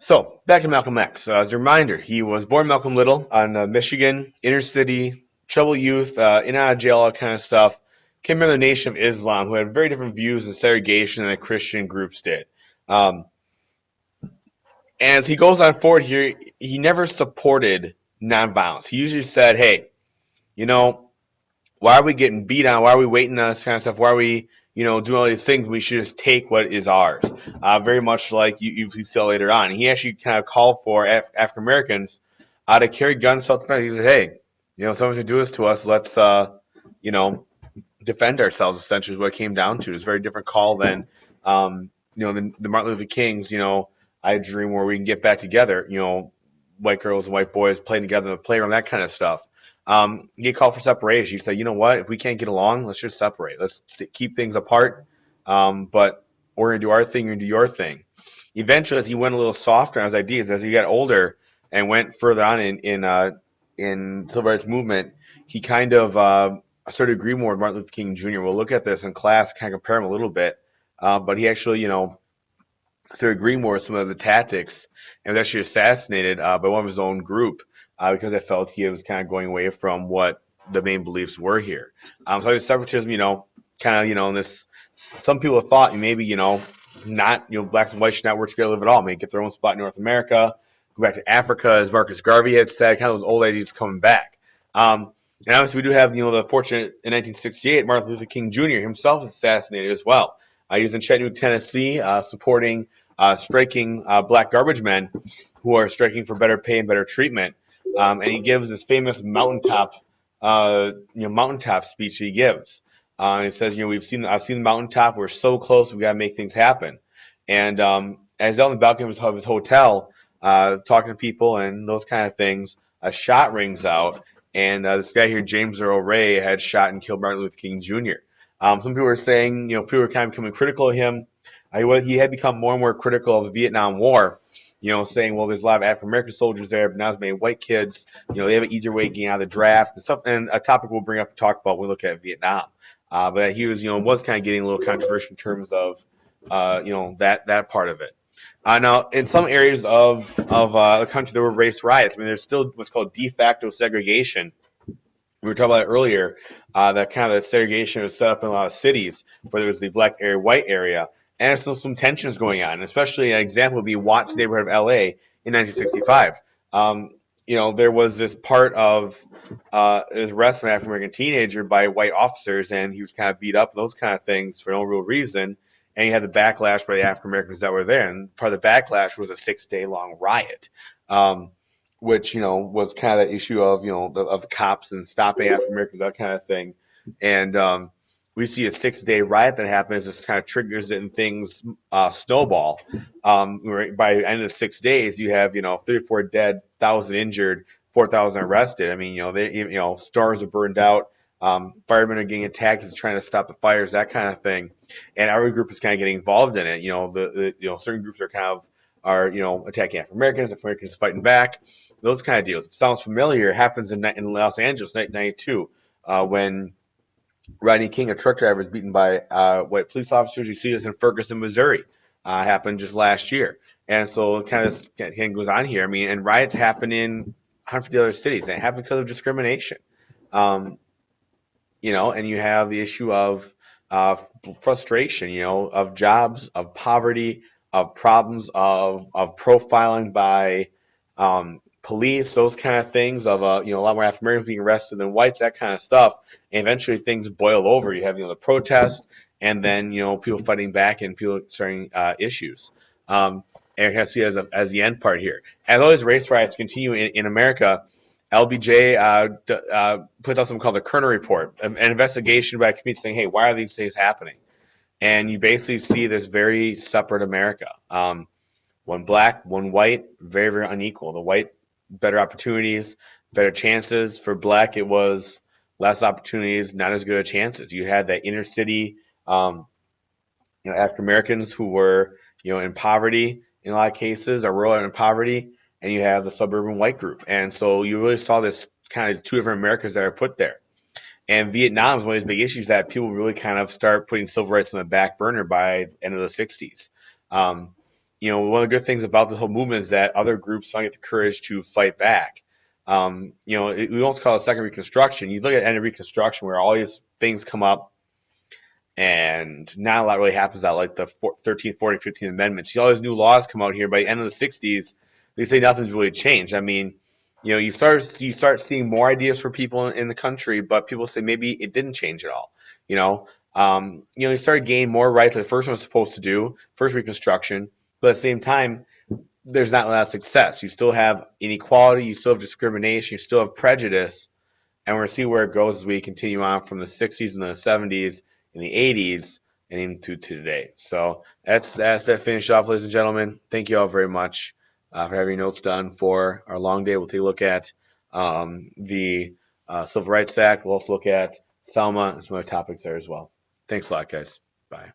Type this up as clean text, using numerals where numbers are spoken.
So back to Malcolm X. As a reminder, he was born Malcolm Little on Michigan, inner city, troubled youth, in and out of jail, all kind of stuff. Came from the Nation of Islam, who had very different views in segregation than the Christian groups did. Um, as he goes on forward here, he never supported nonviolence. He usually said, "Hey, you know, why are we getting beat on? Why are we waiting on this kind of stuff? Why are we, doing all these things? We should just take what is ours." Very much like you see later on. He actually kind of called for African Americans to carry guns self-defense. He said, "Hey, someone's gonna do this to us. Let's, you know, defend ourselves." Essentially, is what it came down to. It's a very different call than, the Martin Luther King's. I dream where we can get back together. White girls and white boys playing together in the playground, that kind of stuff. He called for separation. He said, "You know what? If we can't get along, let's just separate. Let's keep things apart. But we're gonna do our thing. You're gonna do your thing." Eventually, as he went a little softer on his ideas, as he got older and went further on in civil rights movement, he kind of started to agree more with Martin Luther King Jr. We'll look at this in class, kind of compare him a little bit. But he actually, started agreeing more with some of the tactics and was actually assassinated by one of his own group because I felt he was kind of going away from what the main beliefs were here. So this separatism, kind of, in this, some people have thought maybe, not, blacks and whites should not work together live at all. Maybe get their own spot in North America, go back to Africa, as Marcus Garvey had said, kind of those old ideas coming back. And obviously, we do have, the fortunate in 1968, Martin Luther King Jr. himself was assassinated as well. He was in Chattanooga, Tennessee, supporting striking black garbage men who are striking for better pay and better treatment. And he gives this famous mountaintop speech he gives. He says, I've seen the mountaintop. We're so close. We got to make things happen. And as he's on the balcony of his hotel, talking to people and those kind of things, a shot rings out. And this guy here, James Earl Ray, had shot and killed Martin Luther King Jr. Some people were saying, people were kind of becoming critical of him. He had become more and more critical of the Vietnam War, saying, well, there's a lot of African American soldiers there, but not as many white kids. They have an easier way of getting out of the draft and stuff. And a topic we'll bring up and talk about when we look at Vietnam. But he was kind of getting a little controversial in terms of, that part of it. Now, in some areas of the country, there were race riots. I mean, there's still what's called de facto segregation. We were talking about it earlier, that kind of the segregation was set up in a lot of cities, whether it was the black area, white area, and there's still some tensions going on. Especially an example would be Watts neighborhood of LA in 1965. There was this part of his arrest from an African American teenager by white officers, and he was kind of beat up, those kind of things for no real reason. And he had the backlash by the African Americans that were there, and part of the backlash was a 6-day long riot. Which was kind of the issue of of cops and stopping African Americans, that kind of thing. And we see a 6-day riot that happens. This kind of triggers it and things snowball. By the end of the 6 days, you have 34 dead, 1,000 injured, 4,000 arrested. I mean, stores are burned out. Firemen are getting attacked and trying to stop the fires, that kind of thing. And every group is kind of getting involved in it. Certain groups are attacking African Americans fighting back, those kind of deals. It sounds familiar. It happens in Los Angeles, 1992, when Rodney King, a truck driver, was beaten by white police officers. You see this in Ferguson, Missouri. Happened just last year. And so it kind of goes on here. I mean, and riots happen in 150 other cities. And it happens because of discrimination. And you have the issue of frustration, of jobs, of poverty, of problems, of profiling by police, those kind of things, of a lot more African Americans being arrested than whites, that kind of stuff. And eventually things boil over. You have the protest, and then people fighting back and people starting issues. And you can see as the end part here. As all these race riots continue in America, LBJ puts out something called the Kerner Report, an investigation by a committee saying, hey, why are these things happening? And you basically see this very separate America. One black, one white, very, very unequal. The white, better opportunities, better chances. For black, it was less opportunities, not as good of chances. You had that inner city, African Americans who were, in poverty in a lot of cases, or rural and in poverty, and you have the suburban white group. And so you really saw this kind of two different Americas that are put there. And Vietnam is one of these big issues that people really kind of start putting civil rights on the back burner by the end of the 60s. one of the good things about this whole movement is that other groups don't get the courage to fight back. We almost call it second Reconstruction. You look at end of Reconstruction where all these things come up and not a lot really happens out like the 13th, 14th, 15th Amendments. See all these new laws come out here by the end of the 60s. They say nothing's really changed. I mean, you start seeing more ideas for people in the country, but people say maybe it didn't change at all. You start gaining more rights like the first one was supposed to do, first Reconstruction, but at the same time, there's not a lot of success. You still have inequality, you still have discrimination, you still have prejudice, and we're going to see where it goes as we continue on from the 60s and the 70s and the 80s and into today. So that's that finish off, ladies and gentlemen. Thank you all very much for having notes done for our long day. We'll take a look at the Civil Rights Act. We'll also look at Selma and some other topics there as well. Thanks a lot, guys. Bye.